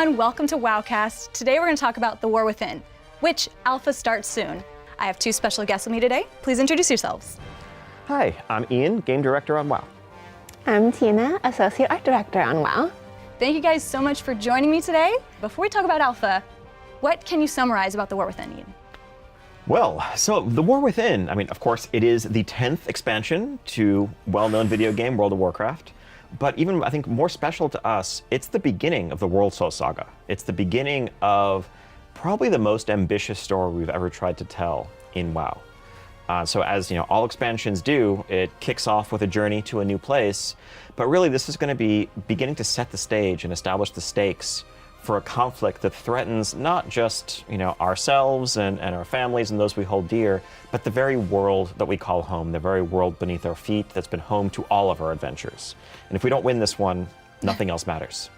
everyone, welcome to WowCast. Today we're going to talk about The War Within, which alpha starts soon. I have two special guests with me today. Please introduce yourselves. Hi, I'm Ian, Game Director on WoW. I'm Tina, Associate Art Director on WoW. Thank you guys so much for joining me today. Before we talk about alpha, what can you summarize about The War Within, Ian? Well, so The War Within, of course, it is the 10th expansion to well-known video game World of Warcraft. But even, I think, more special to us, it's the beginning of the World Soul Saga. It's the beginning of probably the most ambitious story we've ever tried to tell in WoW. So as all expansions do, it kicks off with a journey to a new place. But really, this is going to be beginning to set the stage and establish the stakes for a conflict that threatens not just ourselves and our families and those we hold dear, but the very world that we call home, the very world beneath our feet that's been home to all of our adventures. And if we don't win this one, nothing else matters.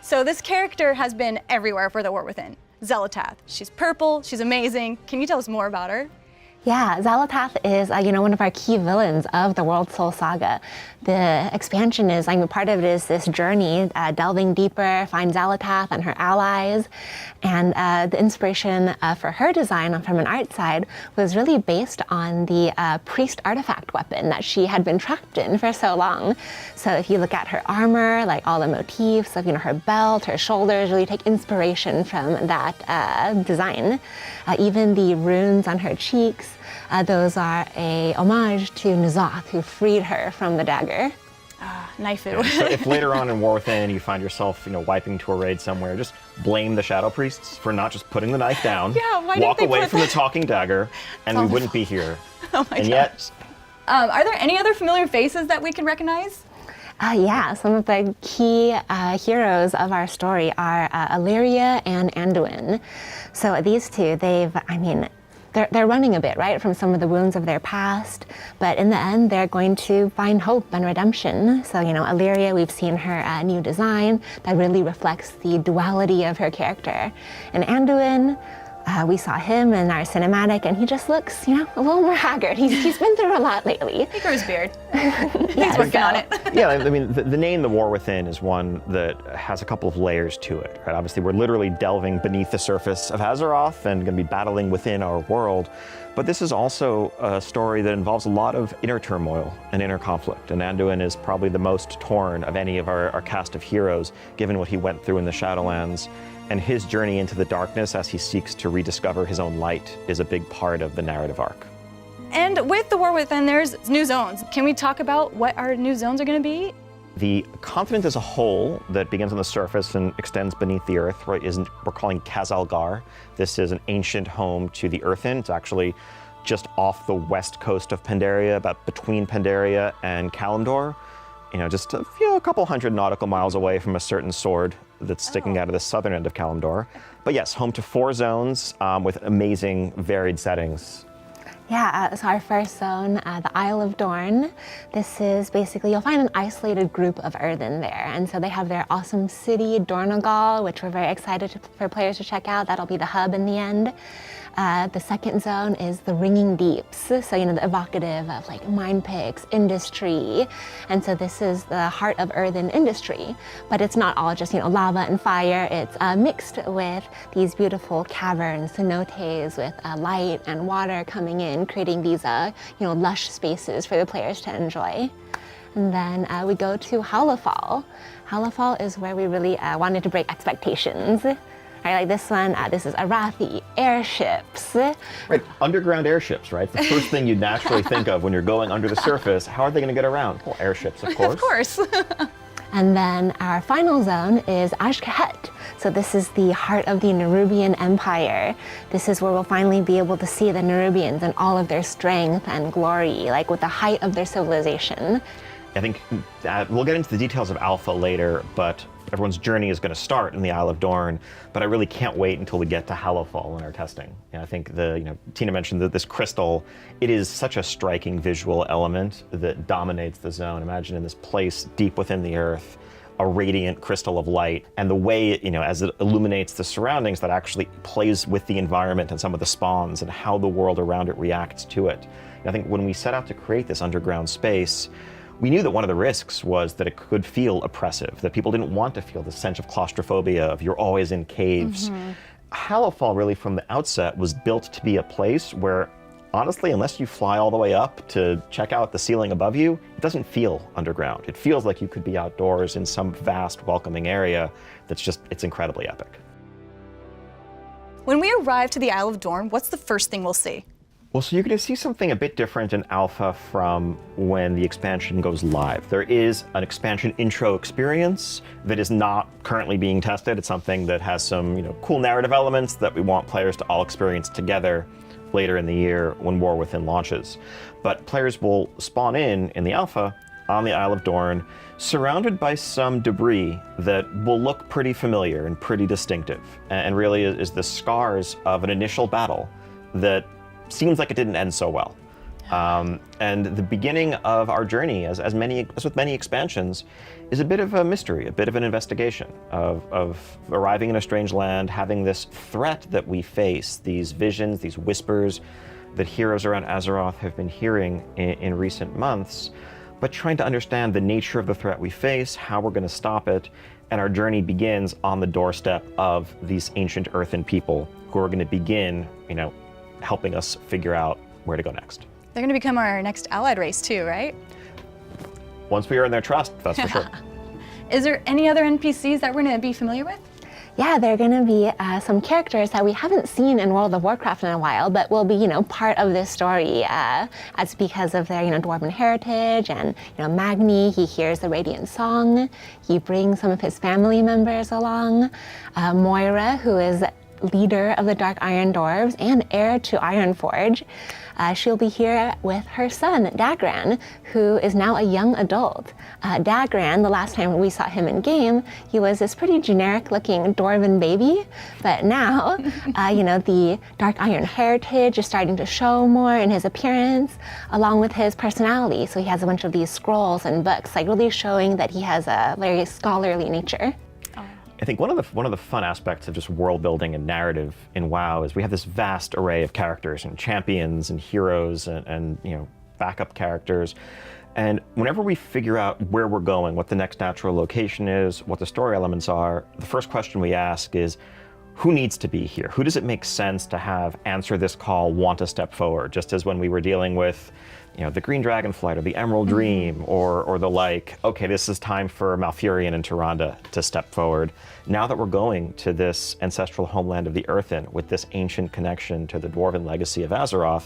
So this character has been everywhere for The War Within. Xelatath. She's purple, she's amazing. Can you tell us more about her? Yeah, Xelatath is one of our key villains of the World Soul Saga. The expansion is, part of it is this journey, delving deeper, find Xelatath and her allies. And the inspiration for her design from an art side was really based on the priest artifact weapon that she had been trapped in for so long. So if you look at her armor, all the motifs of her belt, her shoulders, really take inspiration from that design. Even the runes on her cheeks, those are a homage to N'Zoth, who freed her from the dagger. Knifeu. Yeah, so if later on in War Within you find yourself, wiping to a raid somewhere, just blame the Shadow Priests for not just putting the knife down, walk away from the talking dagger, and we wouldn't be here. Oh my gosh. Yet, are there any other familiar faces that we can recognize? Yeah, some of the key heroes of our story are Illyria and Anduin. So these two, they're running a bit, right, from some of the wounds of their past, but in the end, they're going to find hope and redemption. So, Illyria, we've seen her new design that really reflects the duality of her character. And Anduin, we saw him in our cinematic, and he just looks, a little more haggard. He's been through a lot lately. He grew his beard. He's working on it. Yeah, the name The War Within is one that has a couple of layers to it, right? Obviously, we're literally delving beneath the surface of Azeroth and going to be battling within our world. But this is also a story that involves a lot of inner turmoil and inner conflict. And Anduin is probably the most torn of any of our cast of heroes, given what he went through in the Shadowlands. And his journey into the darkness as he seeks to rediscover his own light is a big part of the narrative arc. And with The War Within, there's new zones. Can we talk about what our new zones are going to be? The continent as a whole that begins on the surface and extends beneath the earth, right, we're calling Khazalgar. This is an ancient home to the Earthen. It's actually just off the west coast of Pandaria, about between Pandaria and Kalimdor. Just a couple hundred nautical miles away from a certain sword that's sticking out of the southern end of Kalimdor. But yes, home to 4 zones with amazing, varied settings. Yeah, so our first zone, the Isle of Dorn. This is basically, you'll find an isolated group of Earthen there. And so they have their awesome city, Dornogal, which we're very excited for players to check out. That'll be the hub in the end. The second zone is the Ringing Deeps. So, the evocative of mine picks, industry. And so this is the heart of earthen industry. But it's not all just, lava and fire. It's mixed with these beautiful caverns, cenotes with light and water coming in, creating these, lush spaces for the players to enjoy. And then we go to Howlafall. Howlafall is where we really wanted to break expectations. Right, this one, this is Arathi, airships. Right, underground airships, right? The first thing you'd naturally think of when you're going under the surface. How are they going to get around? Well, airships, of course. Of course. And then our final zone is Azj-Kahet. So this is the heart of the Nerubian Empire. This is where we'll finally be able to see the Nerubians and all of their strength and glory, with the height of their civilization. I think we'll get into the details of Alpha later, but everyone's journey is going to start in the Isle of Dorn, but I really can't wait until we get to Hallowfall in our testing. I think Tina mentioned that this crystal, it is such a striking visual element that dominates the zone. Imagine in this place deep within the earth, a radiant crystal of light, and the way, as it illuminates the surroundings, that actually plays with the environment and some of the spawns and how the world around it reacts to it. I think when we set out to create this underground space, we knew that one of the risks was that it could feel oppressive, that people didn't want to feel the sense of claustrophobia, of you're always in caves. Hallowfall really from the outset was built to be a place where, honestly, unless you fly all the way up to check out the ceiling above you, it doesn't feel underground. It feels like you could be outdoors in some vast, welcoming area that's just, it's incredibly epic. When we arrive to the Isle of Dorn, what's the first thing we'll see? Well, so you're going to see something a bit different in alpha from when the expansion goes live. There is an expansion intro experience that is not currently being tested. It's something that has some, cool narrative elements that we want players to all experience together later in the year when War Within launches. But players will spawn in the alpha on the Isle of Dorn, surrounded by some debris that will look pretty familiar and pretty distinctive, and really is the scars of an initial battle that seems like it didn't end so well. And the beginning of our journey, as with many expansions, is a bit of a mystery, a bit of an investigation of arriving in a strange land, having this threat that we face, these visions, these whispers that heroes around Azeroth have been hearing in recent months, but trying to understand the nature of the threat we face, how we're going to stop it, and our journey begins on the doorstep of these ancient earthen people who are going to begin, helping us figure out where to go next. They're going to become our next allied race too, right? Once we earn their trust, that's for sure. Is there any other NPCs that we're going to be familiar with? Yeah, there are going to be some characters that we haven't seen in World of Warcraft in a while, but will be, part of this story as because of their, dwarven heritage. And, Magni, he hears the Radiant Song. He brings some of his family members along. Moira, who is leader of the Dark Iron Dwarves and heir to Ironforge. She'll be here with her son, Dagran, who is now a young adult. Dagran, the last time we saw him in game, he was this pretty generic-looking dwarven baby, but now, the Dark Iron heritage is starting to show more in his appearance, along with his personality. So he has a bunch of these scrolls and books, really showing that he has a very scholarly nature. I think one of the fun aspects of just world building and narrative in WoW is we have this vast array of characters and champions and heroes and backup characters. And whenever we figure out where we're going, what the next natural location is, what the story elements are, the first question we ask is, who needs to be here? Who does it make sense to have answer this call, want to step forward? Just as when we were dealing with the Green Dragonflight or the Emerald Dream or the like, okay, this is time for Malfurion and Tyrande to step forward. Now that we're going to this ancestral homeland of the Earthen with this ancient connection to the dwarven legacy of Azeroth,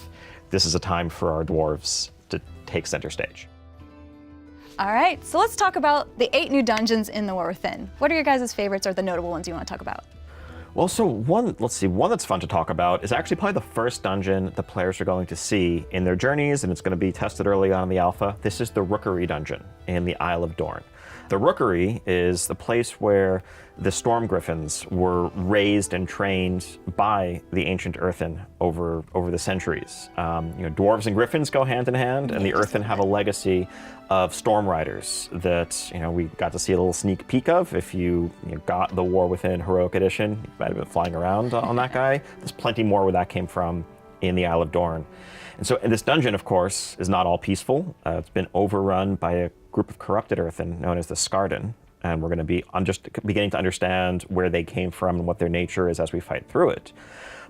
this is a time for our dwarves to take center stage. All right, so let's talk about the 8 new dungeons in the War Within. What are your guys' favorites or the notable ones you want to talk about? Well, so one that's fun to talk about is actually probably the first dungeon the players are going to see in their journeys, and it's going to be tested early on in the alpha. This is the Rookery dungeon in the Isle of Dorn. The Rookery is the place where the Storm Griffins were raised and trained by the ancient Earthen over the centuries. Dwarves and Griffins go hand in hand, and the Earthen have a legacy of Storm Riders that we got to see a little sneak peek of. If you got the War Within Heroic Edition, you might have been flying around on that guy. There's plenty more where that came from in the Isle of Dorn. And so this dungeon, of course, is not all peaceful. It's been overrun by a group of corrupted Earthen known as the Skarden. And we're going to be just beginning to understand where they came from and what their nature is as we fight through it.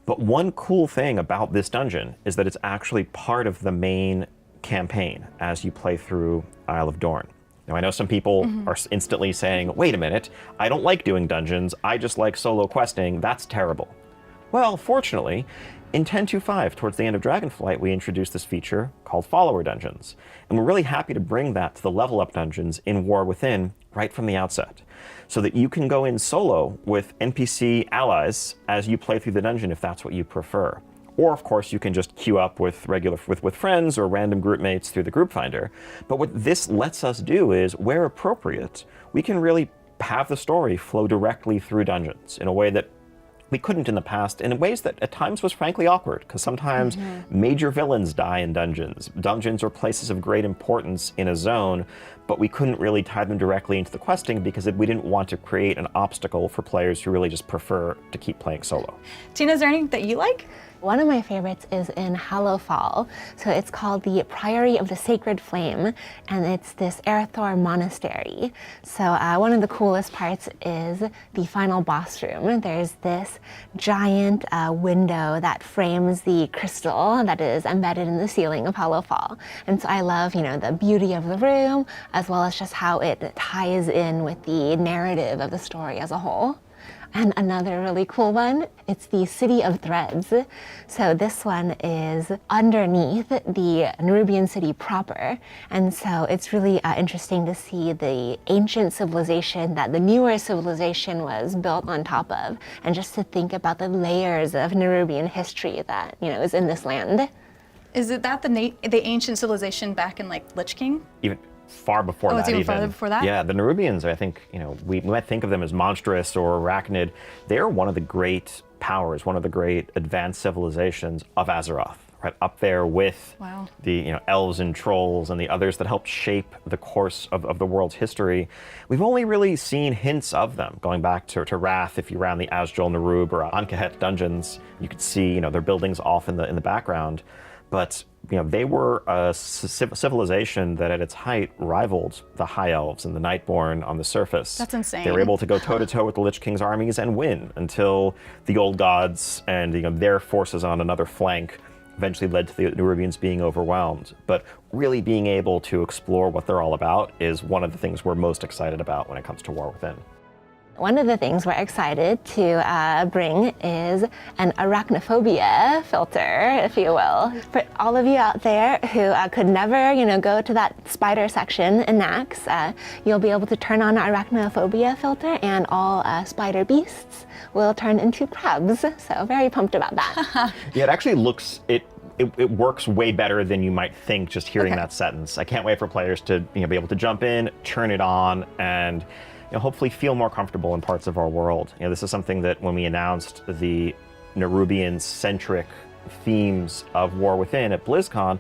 But one cool thing about this dungeon is that it's actually part of the main campaign as you play through Isle of Dorn. Now, I know some people are instantly saying, wait a minute, I don't like doing dungeons, I just like solo questing, that's terrible. Well, fortunately, in 10.2.5, towards the end of Dragonflight, we introduced this feature called Follower Dungeons. And we're really happy to bring that to the level up dungeons in War Within right from the outset, so that you can go in solo with NPC allies as you play through the dungeon if that's what you prefer. Or, of course, you can just queue up with friends or random group mates through the group finder. But what this lets us do is, where appropriate, we can really have the story flow directly through dungeons in a way that we couldn't in the past, in ways that at times was frankly awkward, because sometimes major villains die in dungeons. Dungeons are places of great importance in a zone, but we couldn't really tie them directly into the questing because we didn't want to create an obstacle for players who really just prefer to keep playing solo. Tina, is there anything that you like? One of my favorites is in Hallowfall. So it's called the Priory of the Sacred Flame, and it's this Earthor monastery. So one of the coolest parts is the final boss room. There's this giant window that frames the crystal that is embedded in the ceiling of Hallowfall. And so I love, the beauty of the room, as well as just how it ties in with the narrative of the story as a whole. And another really cool one, it's the City of Threads. So this one is underneath the Nerubian city proper. And so it's really interesting to see the ancient civilization that the newer civilization was built on top of. And just to think about the layers of Nerubian history that, is in this land. Is it that the ancient civilization back in like Lich King? Even far before that. It's even farther before that? Yeah, the Nerubians, I think, we might think of them as monstrous or arachnid. They're one of the great powers, one of the great advanced civilizations of Azeroth, right up there with the elves and trolls and the others that helped shape the course of the world's history. We've only really seen hints of them, going back to Wrath. If you ran the Azjol Nerub or Ankahet dungeons, you could see their buildings off in the background. But they were a civilization that at its height rivaled the High Elves and the Nightborn on the surface. That's insane. They were able to go toe-to-toe with the Lich King's armies and win until the Old Gods and their forces on another flank eventually led to the Nerubians being overwhelmed. But really being able to explore what they're all about is one of the things we're most excited about when it comes to War Within. One of the things we're excited to bring is an arachnophobia filter, if you will. For all of you out there who could never, go to that spider section in Nax, you'll be able to turn on an arachnophobia filter and all spider beasts will turn into crabs. So very pumped about that. Yeah, it actually looks, it works way better than you might think just hearing that sentence. I can't wait for players to be able to jump in, turn it on, and hopefully feel more comfortable in parts of our world. This is something that when we announced the Nerubian-centric themes of War Within at BlizzCon,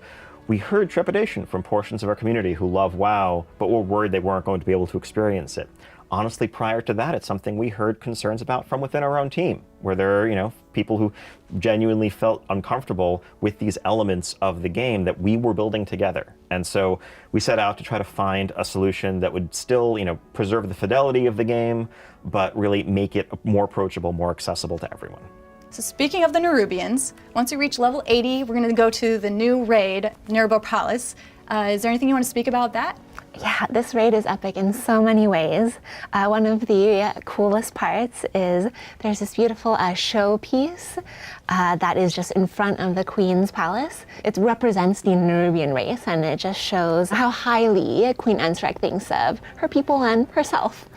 we heard trepidation from portions of our community who love WoW, but were worried they weren't going to be able to experience it. Honestly, prior to that, it's something we heard concerns about from within our own team, where there are, people who genuinely felt uncomfortable with these elements of the game that we were building together. And so we set out to try to find a solution that would still, preserve the fidelity of the game, but really make it more approachable, more accessible to everyone. So speaking of the Nerubians, once we reach level 80, we're going to go to the new raid, Nerbo Palace. Is there anything you want to speak about that? Yeah, this raid is epic in so many ways. One of the coolest parts is there's this beautiful showpiece that is just in front of the Queen's palace. It represents the Nerubian race, and it just shows how highly Queen Ensrek thinks of her people and herself.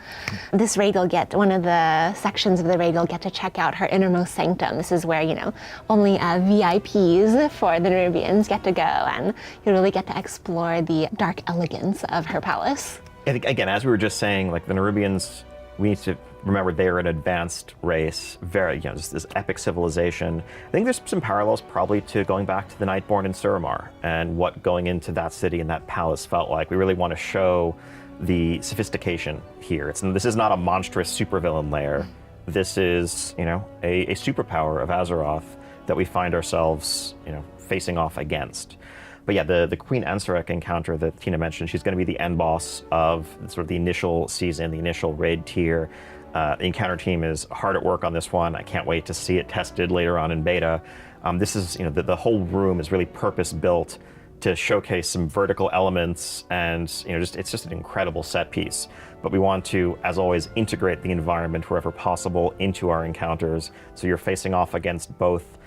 This raid, one of the sections of the raid, you'll get to check out her innermost sanctum. This is where, only VIPs for the Nerubians get to go, and you really get to explore the dark elegance of her palace. Again, as we were just saying, like the Nerubians, we need to remember they're an advanced race, very, just this epic civilization. I think there's some parallels probably to going back to the Nightborn in Suramar and what going into that city and that palace felt like. We really want to show the sophistication here. This is not a monstrous supervillain lair. This is, a superpower of Azeroth that we find ourselves, facing off against. But yeah, the Queen Ensrek encounter that Tina mentioned, she's going to be the end boss of sort of the initial season, the initial raid tier. The encounter team is hard at work on this one. I can't wait to see it tested later on in beta. This is, the whole room is really purpose-built to showcase some vertical elements, and it's just an incredible set piece. But we want to, as always, integrate the environment wherever possible into our encounters, so you're facing off against both,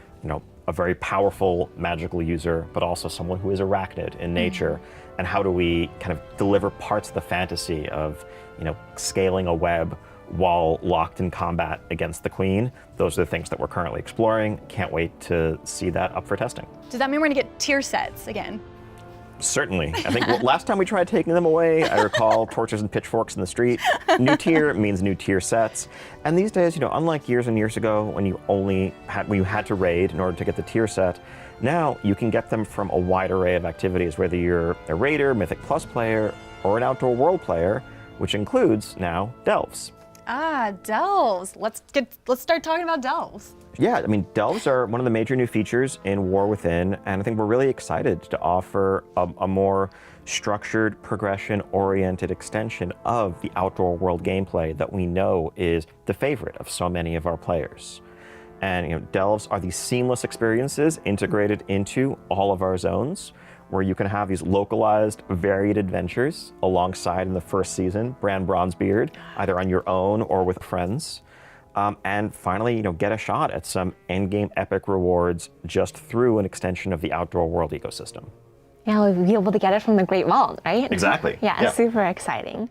a very powerful magical user, but also someone who is arachnid in nature. And how do we kind of deliver parts of the fantasy of, scaling a web while locked in combat against the Queen? Those are the things that we're currently exploring. Can't wait to see that up for testing. Does that mean we're gonna get tier sets again? Certainly. I think last time we tried taking them away, I recall torches and pitchforks in the street. New tier means new tier sets. And these days, unlike years and years ago when you had to raid in order to get the tier set, now you can get them from a wide array of activities, whether you're a raider, Mythic Plus player, or an outdoor world player, which includes now delves. Delves. Let's start talking about delves. Yeah, I mean, delves are one of the major new features in War Within, and I think we're really excited to offer a more structured, progression-oriented extension of the outdoor world gameplay that we know is the favorite of so many of our players. And delves are these seamless experiences integrated into all of our zones, where you can have these localized, varied adventures alongside in the first season, Bran Bronzebeard, either on your own or with friends. And finally, get a shot at some endgame epic rewards just through an extension of the outdoor world ecosystem. Yeah, we'll be able to get it from the Great Vault, right? Exactly. Yeah, super exciting.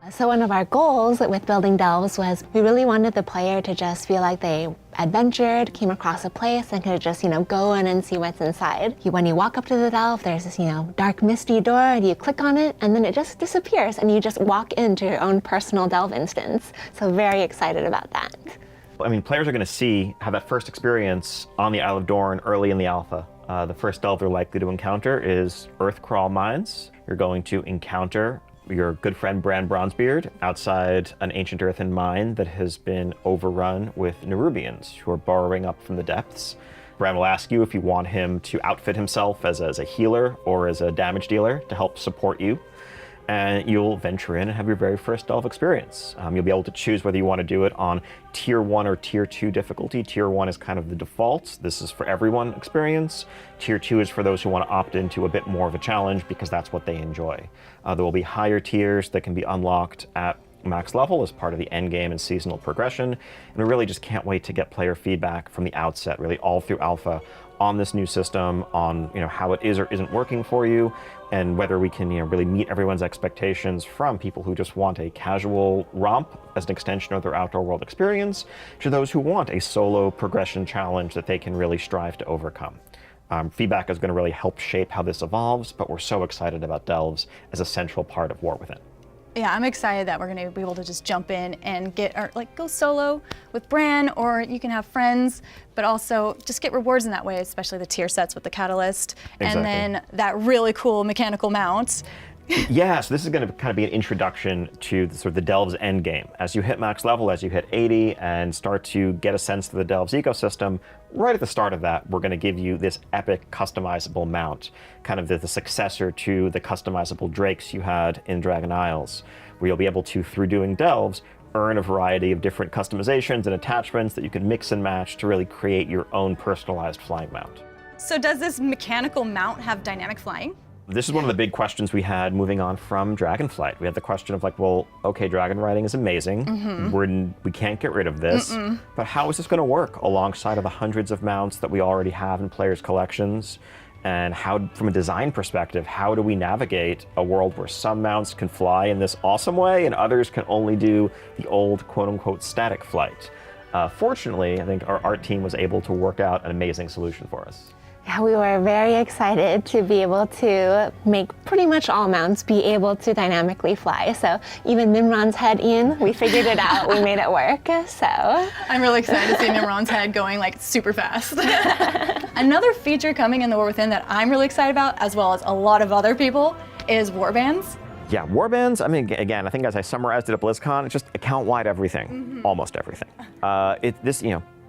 So one of our goals with building delves was we really wanted the player to just feel like they adventured, came across a place, and could just, go in and see what's inside. When you walk up to the delve, there's this, dark, misty door, and you click on it, and then it just disappears, and you just walk into your own personal delve instance. So very excited about that. I mean, players are going to have that first experience on the Isle of Dorn early in the alpha. The first delve they're likely to encounter is Earthcrawl Mines. You're going to encounter your good friend Bran Bronzebeard outside an ancient earthen mine that has been overrun with Nerubians who are burrowing up from the depths. Bran will ask you if you want him to outfit himself as a healer or as a damage dealer to help support you. And you'll venture in and have your very first delve experience. You'll be able to choose whether you want to do it on Tier 1 or Tier 2 difficulty. Tier 1 is kind of the default. This is for everyone experience. Tier 2 is for those who want to opt into a bit more of a challenge because that's what they enjoy. There will be higher tiers that can be unlocked at max level as part of the end game and seasonal progression. And we really just can't wait to get player feedback from the outset, really all through alpha, on this new system, on how it is or isn't working for you, and whether we can really meet everyone's expectations, from people who just want a casual romp as an extension of their outdoor world experience to those who want a solo progression challenge that they can really strive to overcome. Feedback is going to really help shape how this evolves, but we're so excited about delves as a central part of War Within. Yeah, I'm excited that we're going to be able to just jump in and go solo with Bran, or you can have friends, but also just get rewards in that way, especially the tier sets with the Catalyst, Exactly. And then that really cool mechanical mount. Yeah, so this is going to kind of be an introduction to the delves end game. As you hit max level, as you hit 80 and start to get a sense of the delves ecosystem, right at the start of that, we're going to give you this epic customizable mount, kind of the successor to the customizable drakes you had in Dragon Isles, where you'll be able to, through doing delves, earn a variety of different customizations and attachments that you can mix and match to really create your own personalized flying mount. So does this mechanical mount have dynamic flying? This is one of the big questions we had moving on from Dragonflight. We had the question of well, okay, dragon riding is amazing. We can't get rid of this, but how is this going to work alongside of the hundreds of mounts that we already have in players' collections? And how, from a design perspective, how do we navigate a world where some mounts can fly in this awesome way and others can only do the old quote-unquote static flight? Fortunately, I think our art team was able to work out an amazing solution for us. Yeah, we were very excited to be able to make pretty much all mounts be able to dynamically fly. So even Nimron's head, Ian, we figured it out. We made it work. So I'm really excited to see Nimron's head going super fast. Another feature coming in the War Within that I'm really excited about, as well as a lot of other people, is warbands. Yeah, warbands, I mean, again, I think as I summarized it at BlizzCon, it's just account-wide everything, almost everything.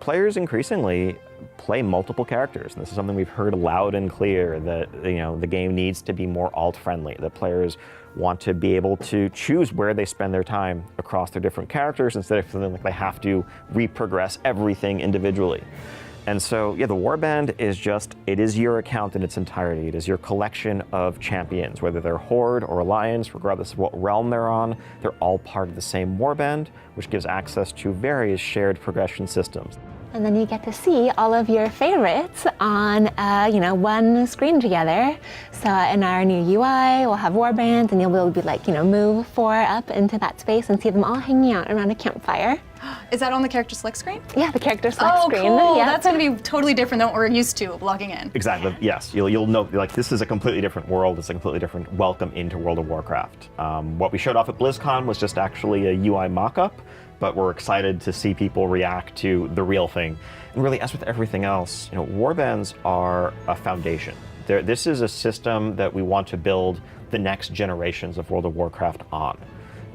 Players increasingly play multiple characters, and this is something we've heard loud and clear, that the game needs to be more alt-friendly, that players want to be able to choose where they spend their time across their different characters instead of feeling like they have to reprogress everything individually. And so, yeah, the warband it is your account in its entirety. It is your collection of champions, whether they're Horde or Alliance, regardless of what realm they're on, they're all part of the same warband, which gives access to various shared progression systems. And then you get to see all of your favorites on, one screen together. So in our new UI, we'll have warbands, and you'll be able to move 4 up into that space and see them all hanging out around a campfire. Is that on the character select screen? Yeah, the character select screen. Cool. Yeah. That's going to be totally different than what we're used to logging in. Exactly. Yes, you'll know this is a completely different world. It's a completely different welcome into World of Warcraft. What we showed off at BlizzCon was just actually a UI mock-up, but we're excited to see people react to the real thing. And really, as with everything else, warbands are a foundation. This is a system that we want to build the next generations of World of Warcraft on.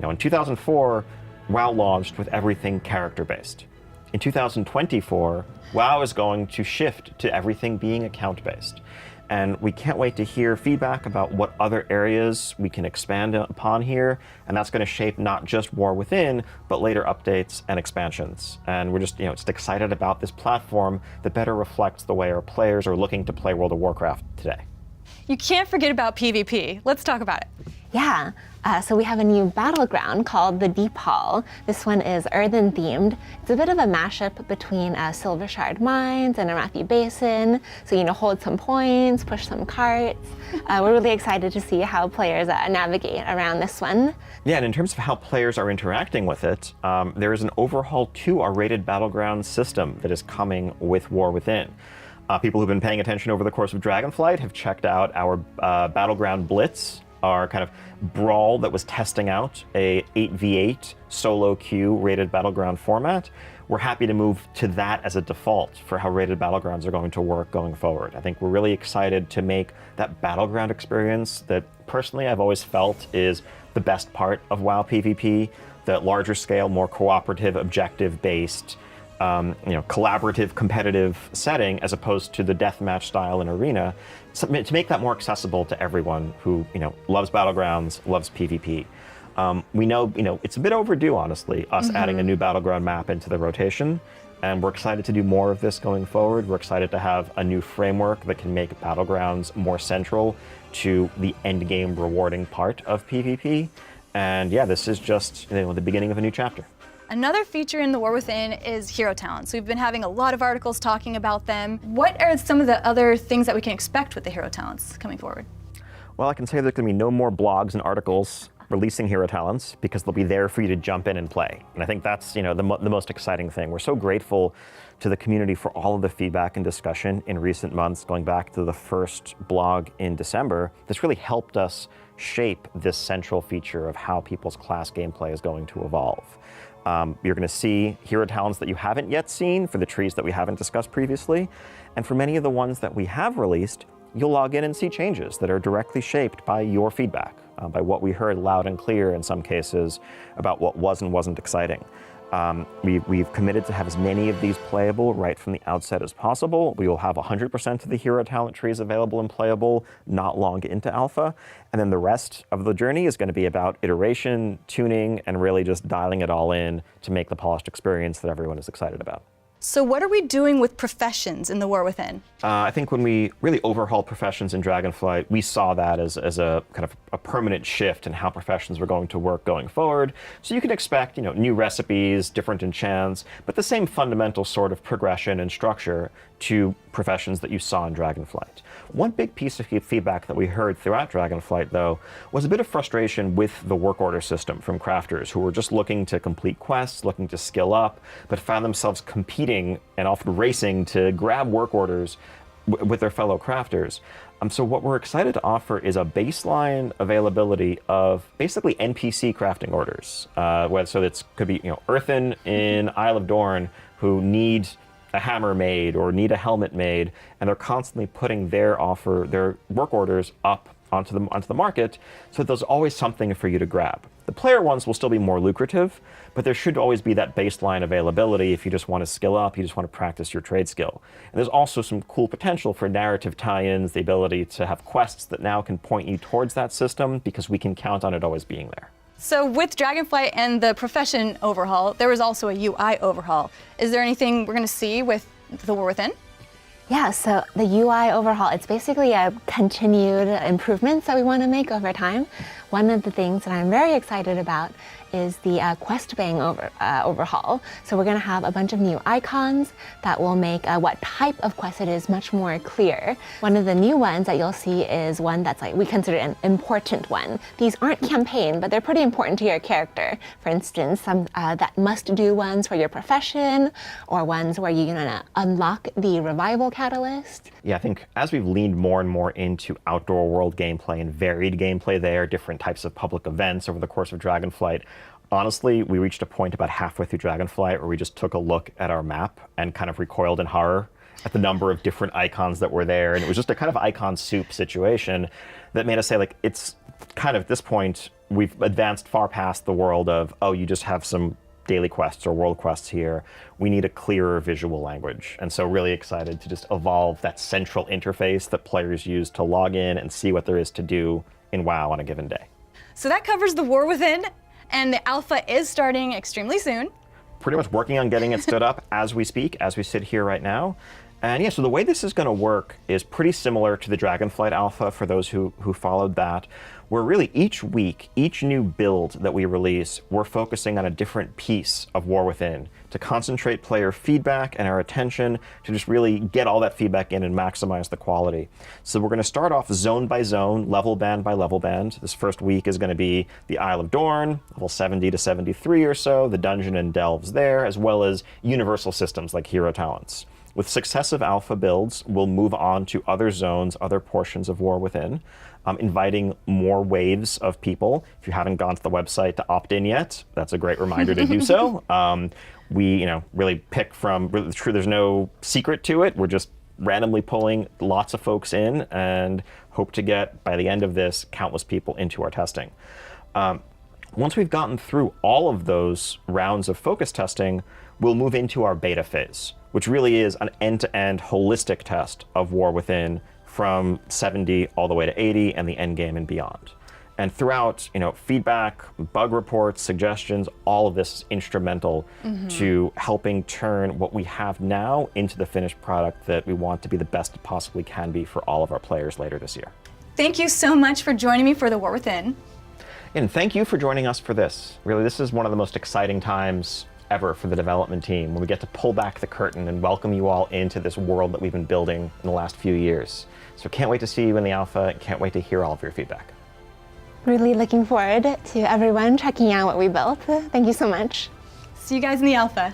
In 2004, WoW launched with everything character-based. In 2024, WoW is going to shift to everything being account-based. And we can't wait to hear feedback about what other areas we can expand upon here. And that's going to shape not just War Within, but later updates and expansions. And we're just excited about this platform that better reflects the way our players are looking to play World of Warcraft today. You can't forget about PvP. Let's talk about it. Yeah, so we have a new battleground called the Deep Hall. This one is earthen themed. It's a bit of a mashup between Silver Shard Mines and Arathi Basin. So, hold some points, push some carts. We're really excited to see how players navigate around this one. Yeah, and in terms of how players are interacting with it, there is an overhaul to our rated battleground system that is coming with War Within. People who've been paying attention over the course of Dragonflight have checked out our Battleground Blitz, our kind of brawl that was testing out a 8v8 solo queue rated battleground format. We're happy to move to that as a default for how rated battlegrounds are going to work going forward. I think we're really excited to make that battleground experience that personally I've always felt is the best part of WoW PvP, the larger scale, more cooperative, objective-based, collaborative, competitive setting, as opposed to the deathmatch style in Arena, to make that more accessible to everyone who loves Battlegrounds, loves PvP. We know it's a bit overdue, honestly, us adding a new Battleground map into the rotation, and we're excited to do more of this going forward. We're excited to have a new framework that can make Battlegrounds more central to the end game rewarding part of PvP. And yeah, this is just the beginning of a new chapter. Another feature in the War Within is hero talents. We've been having a lot of articles talking about them. What are some of the other things that we can expect with the hero talents coming forward? Well, I can say there's going to be no more blogs and articles releasing hero talents because they'll be there for you to jump in and play. And I think that's the most exciting thing. We're so grateful to the community for all of the feedback and discussion in recent months, going back to the first blog in December. This really helped us shape this central feature of how people's class gameplay is going to evolve. You're going to see hero talents that you haven't yet seen for the trees that we haven't discussed previously. And for many of the ones that we have released, you'll log in and see changes that are directly shaped by your feedback, by what we heard loud and clear in some cases about what was and wasn't exciting. We've committed to have as many of these playable right from the outset as possible. We will have 100% of the hero talent trees available and playable not long into alpha. And then the rest of the journey is going to be about iteration, tuning, and really just dialing it all in to make the polished experience that everyone is excited about. So what are we doing with professions in the War Within? I think when we really overhauled professions in Dragonflight, we saw that as a kind of a permanent shift in how professions were going to work going forward. So you can expect, new recipes, different enchants, but the same fundamental sort of progression and structure to professions that you saw in Dragonflight. One big piece of feedback that we heard throughout Dragonflight, though, was a bit of frustration with the work order system from crafters who were just looking to complete quests, looking to skill up, but found themselves competing and often racing to grab work orders with their fellow crafters. So what we're excited to offer is a baseline availability of basically NPC crafting orders. So it could be Earthen in Isle of Dorn who need a hammer made or need a helmet made, and they're constantly putting their work orders up onto the market, so that there's always something for you to grab. The player ones will still be more lucrative, but there should always be that baseline availability if you just want to skill up, you just want to practice your trade skill. And there's also some cool potential for narrative tie-ins, the ability to have quests that now can point you towards that system because we can count on it always being there. So with Dragonflight and the profession overhaul, there was also a UI overhaul. Is there anything we're going to see with the War Within? Yeah, so the UI overhaul, it's basically a continued improvements that we want to make over time. One of the things that I'm very excited about is the quest bang overhaul. So we're going to have a bunch of new icons that will make what type of quest it is much more clear. One of the new ones that you'll see is one that's we consider an important one. These aren't campaign, but they're pretty important to your character. For instance, some that must-do ones for your profession, or ones where you're going to unlock the revival catalyst. Yeah, I think as we've leaned more and more into outdoor world gameplay and varied gameplay there, different types of public events over the course of Dragonflight, honestly, we reached a point about halfway through Dragonflight where we just took a look at our map and kind of recoiled in horror at the number of different icons that were there. And it was just a kind of icon soup situation that made us say, like, it's kind of at this point, we've advanced far past the world of, oh, you just have some daily quests or world quests here. We need a clearer visual language. And so really excited to just evolve that central interface that players use to log in and see what there is to do in WoW on a given day. So that covers the War Within, and the alpha is starting extremely soon. Pretty much working on getting it stood up as we speak, as we sit here right now. And yeah, so the way this is going to work is pretty similar to the Dragonflight Alpha for those who followed that, where really each week, each new build that we release, we're focusing on a different piece of War Within to concentrate player feedback and our attention to just really get all that feedback in and maximize the quality. So we're going to start off zone by zone, level band by level band. This first week is going to be the Isle of Dorn, level 70 to 73 or so, the dungeon and delves there, as well as universal systems like hero talents. With successive alpha builds, we'll move on to other zones, other portions of War Within, inviting more waves of people. If you haven't gone to the website to opt in yet, that's a great reminder to do so. We, really pick from, there's no secret to it. We're just randomly pulling lots of folks in and hope to get, by the end of this, countless people into our testing. Once we've gotten through all of those rounds of focus testing, we'll move into our beta phase, which really is an end-to-end holistic test of War Within from 70 all the way to 80 and the end game and beyond. And throughout, feedback, bug reports, suggestions, all of this is instrumental to helping turn what we have now into the finished product that we want to be the best it possibly can be for all of our players later this year. Thank you so much for joining me for the War Within. And thank you for joining us for this. Really, this is one of the most exciting times ever for the development team, when we get to pull back the curtain and welcome you all into this world that we've been building in the last few years. So can't wait to see you in the alpha, can't wait to hear all of your feedback. Really looking forward to everyone checking out what we built. Thank you so much. See you guys in the alpha.